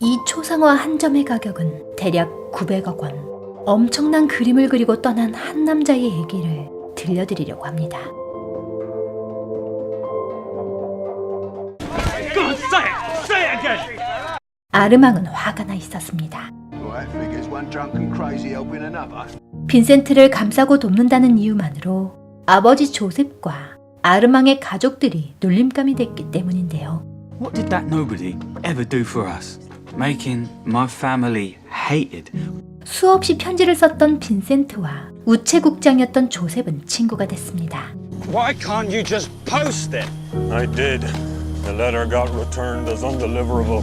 이 초상화 한 점의 가격은 대략 900억 원. 엄청난 그림을 그리고 떠난 한 남자의 얘기를 들려드리려고 합니다. 아르망은 화가 나 있었습니다. 빈센트를 감싸고 돕는다는 이유만으로 아버지 조셉과 아르망의 가족들이 놀림감이 됐기 때문인데요. What did that nobody ever do for us? Making my family hated. 수없이 편지를 썼던 빈센트와 우체국장이었던 조셉은 친구가 됐습니다. Why can't you just post it? I did. The letter got returned as undeliverable.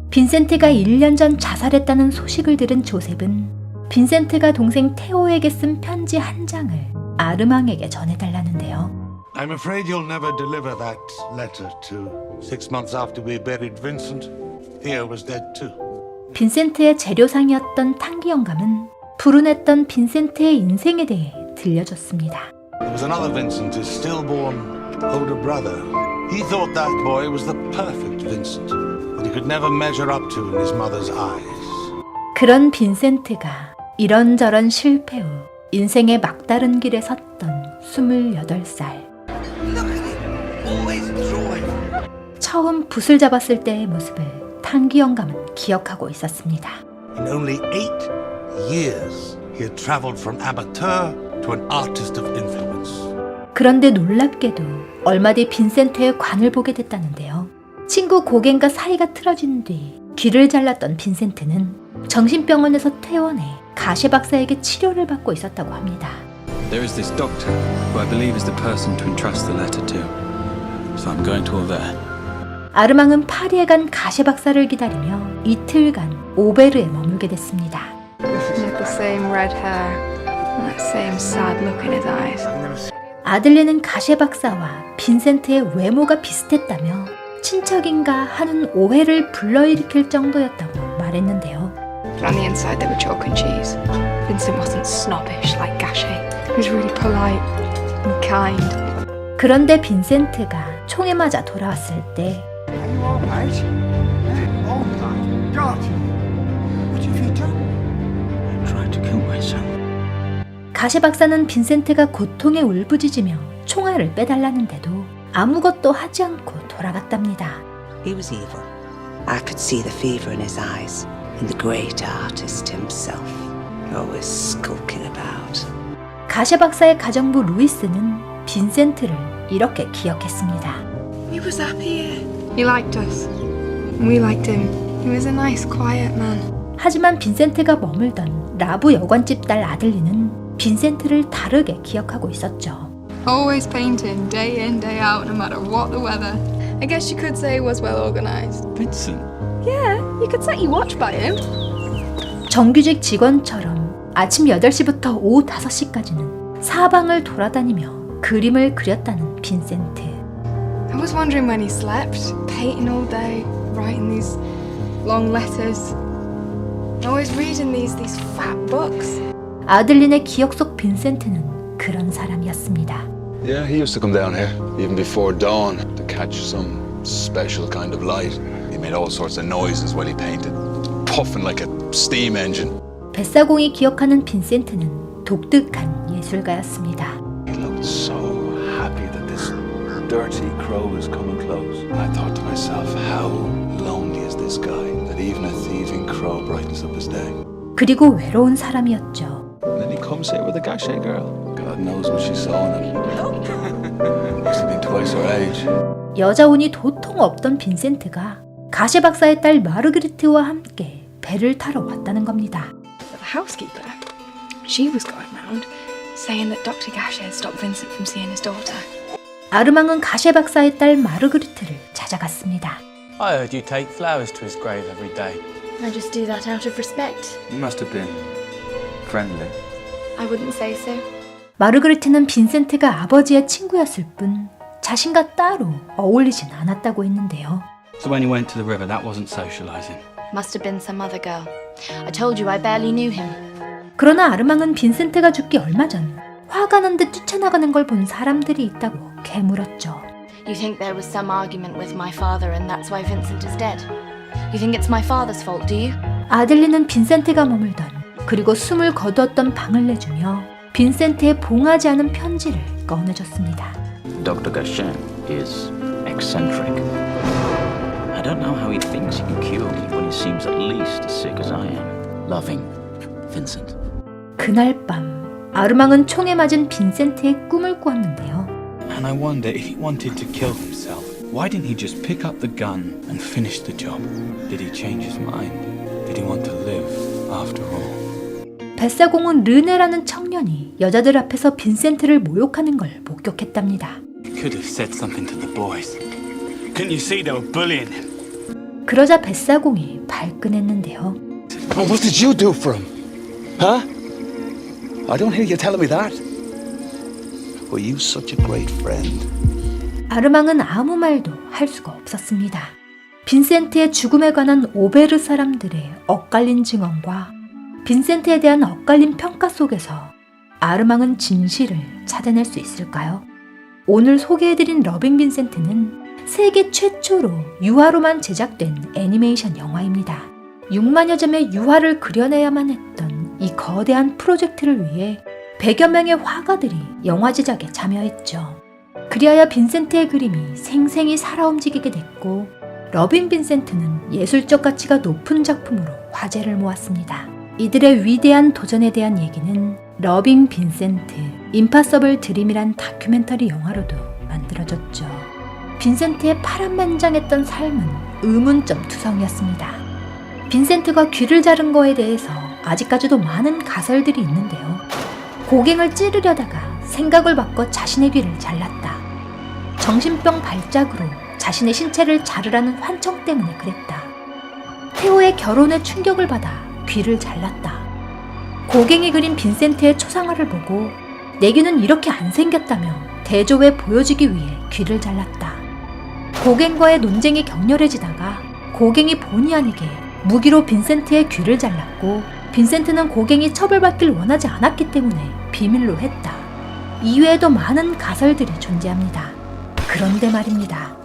빈센트가 1년 전 자살했다는 소식을 들은 조셉은 빈센트가 동생 테오에게 쓴 편지 한 장을 아르망에게 전해달라는데요. I'm afraid you'll never deliver that letter to 6 months after we buried Vincent. Theo was dead too. 빈센트의 재료상이었던 탕기 영감은 불운했던 빈센트의 인생에 대해 들려줬습니다. There was another Vincent, his stillborn older brother. He thought that boy was the perfect Vincent, but he could never measure up to in his mother's eyes. 그런 빈센트가 이런저런 실패 후 인생의 막다른 길에 섰던 28살. 처음 붓을 잡았을 때의 모습을 탕기 영감은 기억하고 있었습니다. In only 8 years, he had traveled from amateur to an artist of influence. 그런데 놀랍게도 얼마 뒤 빈센트의 관을 보게 됐다는데요. 친구 고겐과 사이가 틀어진 뒤 귀를 잘랐던 빈센트는 정신병원에서 퇴원해 가셰 박사에게 치료를 받고 있었다고 합니다. There is this doctor who I believe is the person to entrust the letter to. So I'm going to there. 아르망은 파리에 간 가셰 박사를 기다리며 이틀간 오베르에 머물게 됐습니다. With the same red hair and that same sad look in his eyes. 아들레는 가셰 박사와 빈센트의 외모가 비슷했다며 친척인가 하는 오해를 불러일으킬 정도였다고 말했는데요. But on the inside they were chalk and cheese. Vincent wasn't snobbish like Gachet. He was really polite and kind. 그런데 빈센트가 총에 맞아 돌아왔을 때 가셰 박사는 빈센트가 고통에 울부짖으며 총알을 빼달라는데도 아무것도 하지 않고 돌아갔답니다. He was evil. I could see the fever in his eyes, and the great artist himself, always skulking about. 가셰 박사의 가정부 루이스는 빈센트를 이렇게 기억했습니다. He was happy here. He liked us. And we liked him. He was a nice, quiet man. 하지만 빈센트가 머물던 라부 여관집 딸 아들리는 빈센트를 다르게 기억하고 있었죠. Always painting, day in, day out, no matter what the weather. I guess you could say he was well organized. Vincent. Yeah, you could set your watch by him. 정규직 직원처럼 아침 8시부터 오후 5시까지는 사방을 돌아다니며 그림을 그렸다는 빈센트. I was wondering when he slept, painting all day, writing these long letters. Always reading these fat books. 아들린의 기억 속 빈센트는 그런 사람이었습니다. Yeah, he used to come down here, even before dawn, to catch some special kind of light. He made all sorts of noises while he painted, puffing like a steam engine. 뱃사공이 기억하는 빈센트는 독특한 예술가였습니다. He looked so happy that this dirty crow was coming close. I thought to myself, how lonely is this guy, that even a thieving crow brightens up his day. 그리고 외로운 사람이었죠. And then he comes here with a Gachet girl. God knows what she saw in him. Must have been twice her age. 여자 운이 도통 없던 빈센트가 가셰 박사의 딸 마르그리트와 함께 배를 타러 왔다는 겁니다. The housekeeper, she was going round saying that Dr. Gachet had stopped Vincent from seeing his daughter. 아르망은 가셰 박사의 딸 마르그리트를 찾아갔습니다. I heard you take flowers to his grave every day. I just do that out of respect. You must have been friendly. I wouldn't say so. 마르그리트는 빈센트가 아버지의 친구였을 뿐 자신과 따로 어울리진 않았다고 했는데요. So when you went to the river, that wasn't socializing. Must have been some other girl. I told you I barely knew him. 그러나 아르망은 빈센트가 죽기 얼마 전 화가 난 듯 뛰쳐나가는 걸 본 사람들이 있다고 캐물었죠. You think there was some argument with my father and that's why Vincent is dead? You think it's my father's fault, do you? 아들리는 빈센트가 머물던 그리고 숨을 거두었던 방을 내주며 빈센트의 봉하지 않은 편지를 꺼내줬습니다. Dr. Gachin is eccentric. I don't know how he thinks he can cure me when he seems at least as sick as I am. Loving, Vincent. 그날 밤 아르망은 총에 맞은 빈센트의 꿈을 꾸었는데요. And I wonder if he wanted to kill himself. Why didn't he just pick up the gun and finish the job? Did he change his mind? Did he want to live after all? 뱃사공은 르네라는 청년이 여자들 앞에서 빈센트를 모욕하는 걸 목격했답니다. He could have said something to the boys. Couldn't you see they were bullying him? 그러자 뱃사공이 발끈했는데요. Oh, what did you do for him? Huh? I don't hear you telling me that. Were you such a great friend? 아르망은 아무 말도 할 수가 없었습니다. 빈센트의 죽음에 관한 오베르 사람들의 엇갈린 증언과 빈센트에 대한 엇갈린 평가 속에서 아르망은 진실을 찾아낼 수 있을까요? 오늘 소개해드린 러빙 빈센트는 세계 최초로 유화로만 제작된 애니메이션 영화입니다. 6만여 점의 유화를 그려내야만 했던 이 거대한 프로젝트를 위해 100여 명의 화가들이 영화 제작에 참여했죠. 그리하여 빈센트의 그림이 생생히 살아 움직이게 됐고 러빙 빈센트는 예술적 가치가 높은 작품으로 화제를 모았습니다. 이들의 위대한 도전에 대한 얘기는 러빙 빈센트, 임파서블 드림이란 다큐멘터리 영화로도 만들어졌죠. 빈센트의 파란만장했던 삶은 의문점 투성이었습니다. 빈센트가 귀를 자른 거에 대해서 아직까지도 많은 가설들이 있는데요. 고갱을 찌르려다가 생각을 바꿔 자신의 귀를 잘랐다. 정신병 발작으로 자신의 신체를 자르라는 환청 때문에 그랬다. 테오의 결혼에 충격을 받아 귀를 잘랐다. 고갱이 그린 빈센트의 초상화를 보고 내 귀는 이렇게 안 생겼다며 대조해 보여주기 위해 귀를 잘랐다. 고갱과의 논쟁이 격렬해지다가 고갱이 본의 아니게 무기로 빈센트의 귀를 잘랐고 빈센트는 고갱이 처벌받길 원하지 않았기 때문에 비밀로 했다. 이외에도 많은 가설들이 존재합니다. 그런데 말입니다.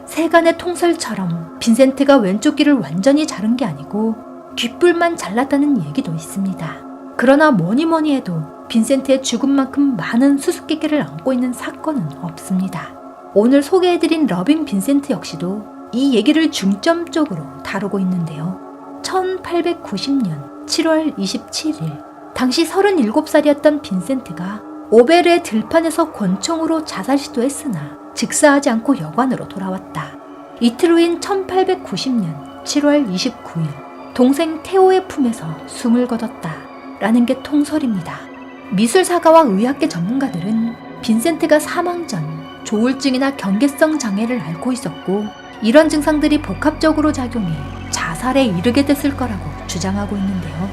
세간의 통설처럼 빈센트가 왼쪽 귀를 완전히 자른 게 아니고 귓불만 잘랐다는 얘기도 있습니다. 그러나 뭐니 해도 빈센트의 죽음만큼 많은 수수께끼를 안고 있는 사건은 없습니다. 오늘 소개해드린 러빙 빈센트 역시도 이 얘기를 중점적으로 다루고 있는데요. 1890년 7월 27일 당시 37살이었던 빈센트가 오베르의 들판에서 권총으로 자살 시도했으나 즉사하지 않고 여관으로 돌아왔다. 이틀 후인 1890년 7월 29일 동생 테오의 품에서 숨을 거뒀다 라는 게 통설입니다. 미술사가와 의학계 전문가들은 빈센트가 사망 전 조울증이나 경계성 장애를 앓고 있었고 이런 증상들이 복합적으로 작용해 자살에 이르게 됐을 거라고 주장하고 있는데요.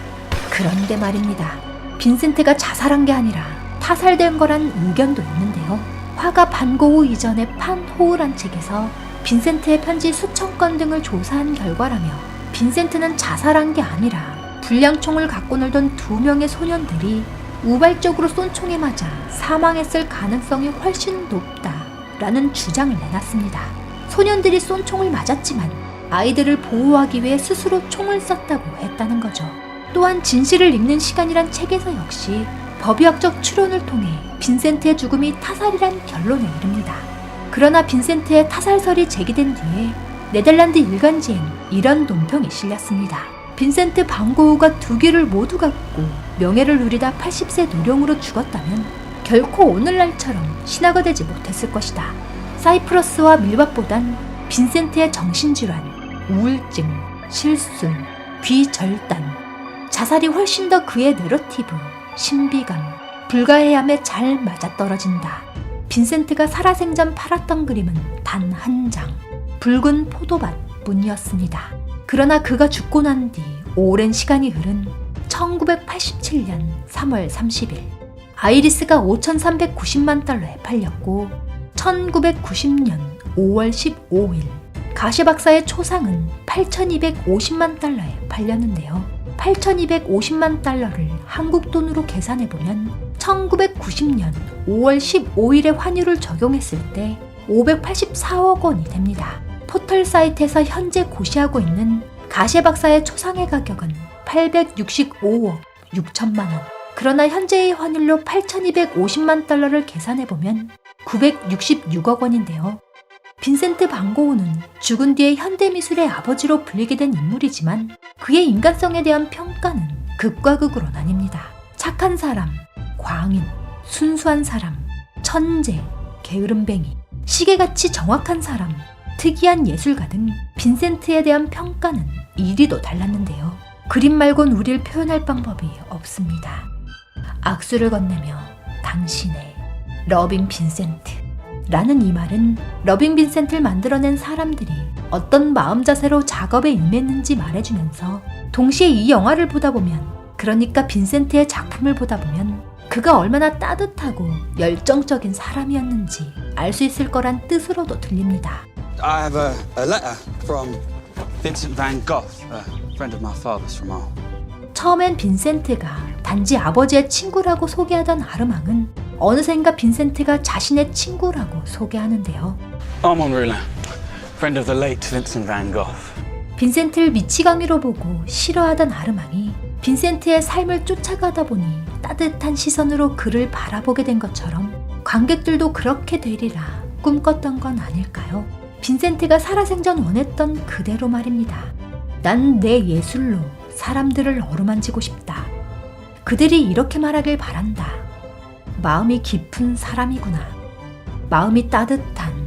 그런데 말입니다. 빈센트가 자살한 게 아니라 타살된 거란 의견도 있는데요. 화가 반고흐 이전의 판 호우란 책에서 빈센트의 편지 수천 건 등을 조사한 결과라며 빈센트는 자살한 게 아니라 불량총을 갖고 놀던 2명의 소년들이 우발적으로 쏜 총에 맞아 사망했을 가능성이 훨씬 높다라는 주장을 내놨습니다. 소년들이 쏜 총을 맞았지만 아이들을 보호하기 위해 스스로 총을 쐈다고 했다는 거죠. 또한 진실을 읽는 시간이란 책에서 역시 법의학적 추론을 통해 빈센트의 죽음이 타살이란 결론에 이릅니다. 그러나 빈센트의 타살설이 제기된 뒤에 네덜란드 일간지엔 이런 논평이 실렸습니다. 빈센트 반고흐가 2귀를 모두 갖고 명예를 누리다 80세 노령으로 죽었다면 결코 오늘날처럼 신화가 되지 못했을 것이다. 사이프러스와 밀밭보단 빈센트의 정신질환, 우울증, 실술, 귀절단, 자살이 훨씬 더 그의 내러티브, 신비감, 불가해함에 잘 맞아떨어진다. 빈센트가 살아생전 팔았던 그림은 단 한 장, 붉은 포도밭뿐이었습니다. 그러나 그가 죽고 난 뒤 오랜 시간이 흐른 1987년 3월 30일 아이리스가 5,390만 달러에 팔렸고 1990년 5월 15일 가시 박사의 초상은 8,250만 달러에 팔렸는데요. 8,250만 달러를 한국 돈으로 계산해보면 1990년 5월 15일의 환율을 적용했을 때 584억 원이 됩니다. 포털 사이트에서 현재 고시하고 있는 가셰 박사의 초상의 가격은 865억 6천만 원. 그러나 현재의 환율로 8,250만 달러를 계산해보면 966억 원인데요. 빈센트 반 고흐는 죽은 뒤에 현대미술의 아버지로 불리게 된 인물이지만 그의 인간성에 대한 평가는 극과 극으로 나뉩니다. 착한 사람, 광인, 순수한 사람, 천재, 게으름뱅이, 시계같이 정확한 사람, 특이한 예술가 등 빈센트에 대한 평가는 이리도 달랐는데요. 그림 말곤 우릴 표현할 방법이 없습니다. 악수를 건네며 당신의 러빙 빈센트 라는 이 말은 러빙 빈센트를 만들어낸 사람들이 어떤 마음 자세로 작업에 임했는지 말해주면서 동시에 이 영화를 보다 보면, 그러니까 빈센트의 작품을 보다 보면 그가 얼마나 따뜻하고 열정적인 사람이었는지 알 수 있을 거란 뜻으로도 들립니다. I have a letter from Vincent van Gogh, a friend of my father's from home. 처음엔 빈센트가 단지 아버지의 친구라고 소개하던 아르망은 어느샌가 빈센트가 자신의 친구라고 소개하는데요. Armand Roulin, friend of the late Vincent van Gogh. 빈센트를 미치광이로 보고 싫어하던 아르망이 빈센트의 삶을 쫓아가다 보니 따뜻한 시선으로 그를 바라보게 된 것처럼 관객들도 그렇게 되리라 꿈꿨던 건 아닐까요? 빈센트가 살아생전 원했던 그대로 말입니다. 난 내 예술로 사람들을 어루만지고 싶다. 그들이 이렇게 말하길 바란다. 마음이 깊은 사람이구나. 마음이 따뜻한